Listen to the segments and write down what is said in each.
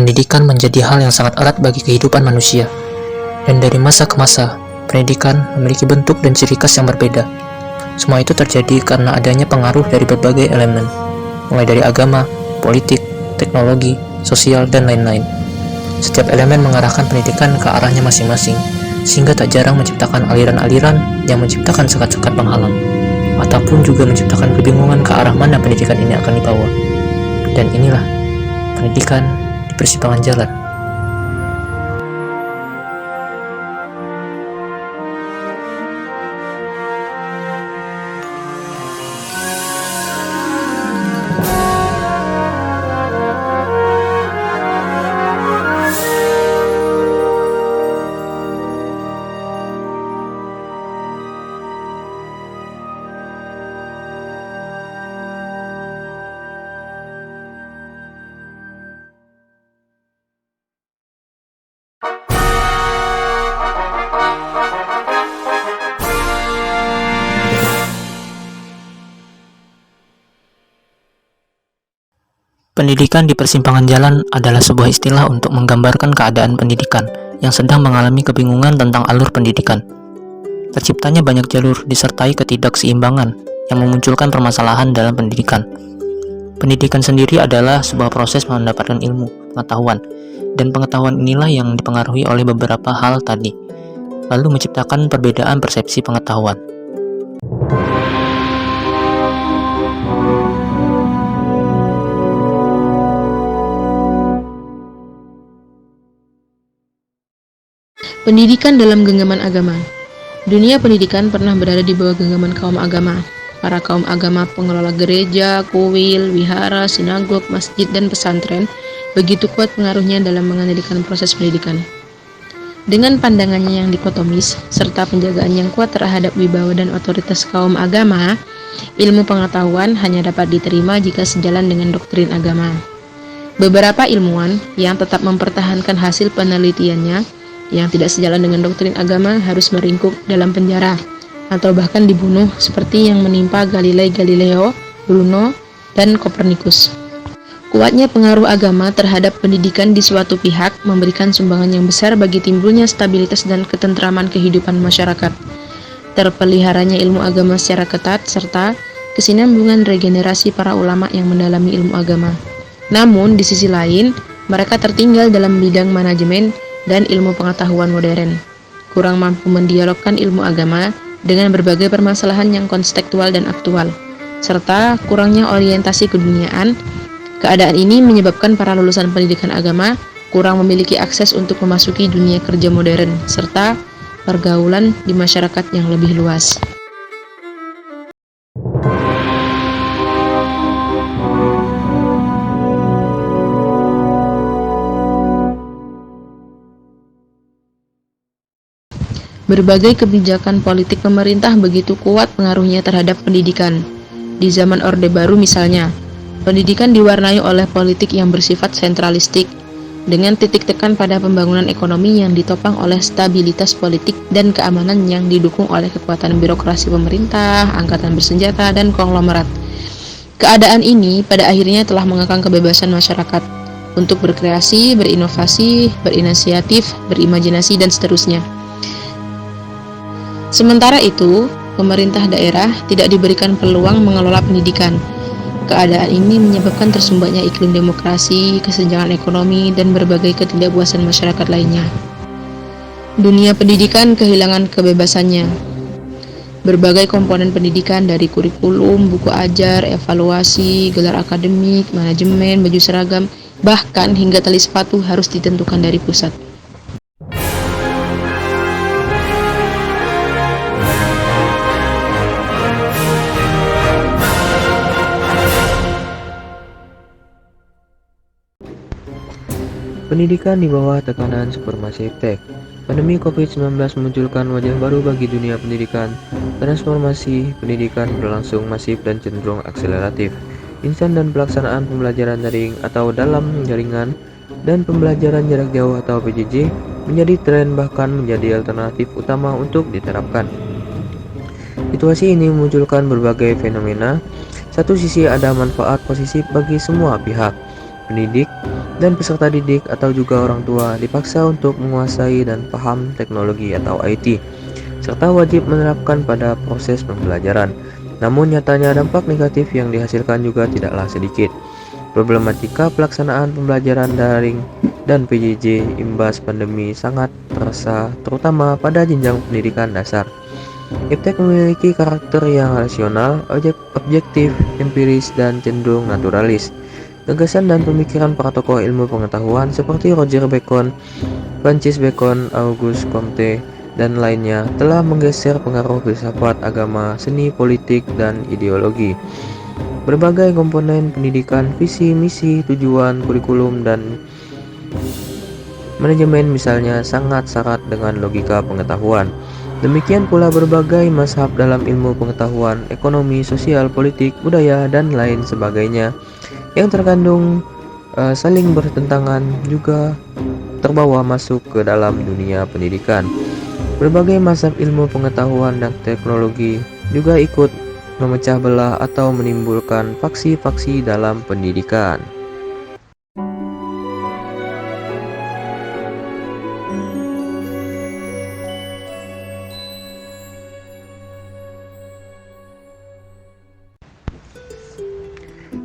pendidikan menjadi hal yang sangat erat bagi kehidupan manusia. Dan dari masa ke masa, pendidikan memiliki bentuk dan ciri khas yang berbeda. Semua itu terjadi karena adanya pengaruh dari berbagai elemen, mulai dari agama, politik, teknologi, sosial, dan lain-lain. Setiap elemen mengarahkan pendidikan ke arahnya masing-masing, sehingga tak jarang menciptakan aliran-aliran yang menciptakan sekat-sekat penghalang, ataupun juga menciptakan kebingungan ke arah mana pendidikan ini akan dibawa. Dan inilah pendidikan di persimpangan jalan. Pendidikan di persimpangan jalan adalah sebuah istilah untuk menggambarkan keadaan pendidikan yang sedang mengalami kebingungan tentang alur pendidikan. Terciptanya banyak jalur disertai ketidakseimbangan yang memunculkan permasalahan dalam pendidikan. Pendidikan sendiri adalah sebuah proses mendapatkan ilmu, pengetahuan, dan pengetahuan inilah yang dipengaruhi oleh beberapa hal tadi, lalu menciptakan perbedaan persepsi pengetahuan. Pendidikan dalam genggaman agama. Dunia pendidikan pernah berada di bawah genggaman kaum agama. Para kaum agama pengelola gereja, kuil, wihara, sinagog, masjid, dan pesantren begitu kuat pengaruhnya dalam mengendalikan proses pendidikan. Dengan pandangannya yang dikotomis, serta penjagaan yang kuat terhadap wibawa dan otoritas kaum agama, ilmu pengetahuan hanya dapat diterima jika sejalan dengan doktrin agama. Beberapa ilmuwan yang tetap mempertahankan hasil penelitiannya yang tidak sejalan dengan doktrin agama harus meringkuk dalam penjara atau bahkan dibunuh seperti yang menimpa Galileo, Bruno, dan Kopernikus. Kuatnya pengaruh agama terhadap pendidikan di suatu pihak memberikan sumbangan yang besar bagi timbulnya stabilitas dan ketentraman kehidupan masyarakat. Terpeliharanya ilmu agama secara ketat serta kesinambungan regenerasi para ulama yang mendalami ilmu agama. Namun di sisi lain, mereka tertinggal dalam bidang manajemen dan ilmu pengetahuan modern, kurang mampu mendialogkan ilmu agama dengan berbagai permasalahan yang konstekstual dan aktual, serta kurangnya orientasi keduniaan. Keadaan ini menyebabkan para lulusan pendidikan agama kurang memiliki akses untuk memasuki dunia kerja modern, serta pergaulan di masyarakat yang lebih luas. Berbagai kebijakan politik pemerintah begitu kuat pengaruhnya terhadap pendidikan. Di zaman Orde Baru misalnya, pendidikan diwarnai oleh politik yang bersifat sentralistik, dengan titik tekan pada pembangunan ekonomi yang ditopang oleh stabilitas politik dan keamanan yang didukung oleh kekuatan birokrasi pemerintah, angkatan bersenjata, dan konglomerat. Keadaan ini pada akhirnya telah mengekang kebebasan masyarakat untuk berkreasi, berinovasi, berinisiatif, berimajinasi, dan seterusnya. Sementara itu, pemerintah daerah tidak diberikan peluang mengelola pendidikan. Keadaan ini menyebabkan tersumbatnya iklim demokrasi, kesenjangan ekonomi, dan berbagai ketidakpuasan masyarakat lainnya. Dunia pendidikan kehilangan kebebasannya. Berbagai komponen pendidikan dari kurikulum, buku ajar, evaluasi, gelar akademik, manajemen, baju seragam, bahkan hingga tali sepatu harus ditentukan dari pusat. Pendidikan di bawah tekanan supermasif tech. Pandemi COVID-19 memunculkan wajah baru bagi dunia pendidikan. Transformasi pendidikan berlangsung masif dan cenderung akseleratif. Instan dan pelaksanaan pembelajaran daring atau dalam jaringan dan pembelajaran jarak jauh atau PJJ menjadi tren, bahkan menjadi alternatif utama untuk diterapkan. Situasi ini memunculkan berbagai fenomena. Satu sisi ada manfaat positif bagi semua pihak. pendidik, dan peserta didik atau juga orang tua dipaksa untuk menguasai dan paham teknologi atau IT, serta wajib menerapkan pada proses pembelajaran. Namun nyatanya dampak negatif yang dihasilkan juga tidaklah sedikit. Problematika pelaksanaan pembelajaran daring dan PJJ imbas pandemi sangat terasa terutama pada jenjang pendidikan dasar. Iptek memiliki karakter yang rasional, objektif, empiris, dan cenderung naturalis. Gagasan dan pemikiran para tokoh ilmu pengetahuan seperti Roger Bacon, Francis Bacon, Auguste Comte, dan lainnya telah menggeser pengaruh filsafat, agama, seni, politik, dan ideologi. Berbagai komponen pendidikan, visi, misi, tujuan, kurikulum, dan manajemen misalnya sangat syarat dengan logika pengetahuan. Demikian pula berbagai mazhab dalam ilmu pengetahuan, ekonomi, sosial, politik, budaya, dan lain sebagainya yang terkandung saling bertentangan juga terbawa masuk ke dalam dunia pendidikan. Berbagai mazhab ilmu pengetahuan dan teknologi juga ikut memecah belah atau menimbulkan faksi-faksi dalam pendidikan.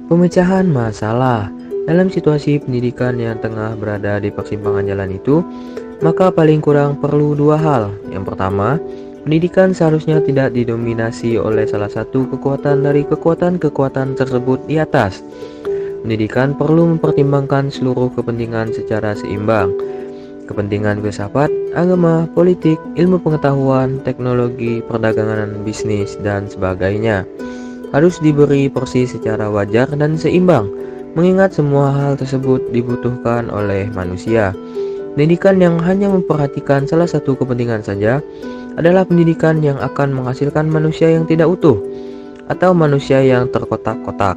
Pemecahan masalah. Dalam situasi pendidikan yang tengah berada di persimpangan jalan itu, maka paling kurang perlu dua hal. Yang pertama, pendidikan seharusnya tidak didominasi oleh salah satu kekuatan dari kekuatan-kekuatan tersebut di atas. Pendidikan perlu mempertimbangkan seluruh kepentingan secara seimbang. Kepentingan filsafat, agama, politik, ilmu pengetahuan, teknologi, perdagangan, bisnis, dan sebagainya harus diberi porsi secara wajar dan seimbang, mengingat semua hal tersebut dibutuhkan oleh manusia. Pendidikan yang hanya memperhatikan salah satu kepentingan saja adalah pendidikan yang akan menghasilkan manusia yang tidak utuh atau manusia yang terkotak-kotak.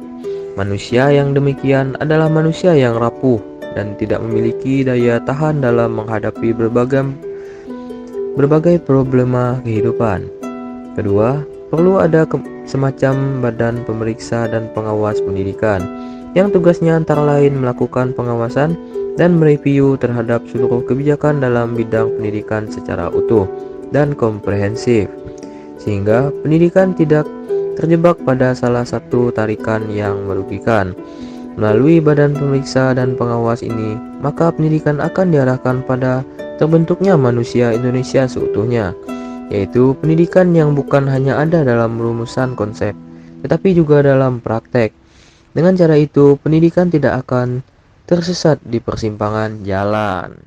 Manusia yang demikian adalah manusia yang rapuh dan tidak memiliki daya tahan dalam menghadapi berbagai problema kehidupan. Kedua, perlu ada semacam badan pemeriksa dan pengawas pendidikan yang tugasnya antara lain melakukan pengawasan dan mereview terhadap seluruh kebijakan dalam bidang pendidikan secara utuh dan komprehensif, sehingga pendidikan tidak terjebak pada salah satu tarikan yang merugikan. Melalui badan pemeriksa dan pengawas ini, maka pendidikan akan diarahkan pada terbentuknya manusia Indonesia seutuhnya, yaitu pendidikan yang bukan hanya ada dalam rumusan konsep, tetapi juga dalam praktek. Dengan cara itu, pendidikan tidak akan tersesat di persimpangan jalan.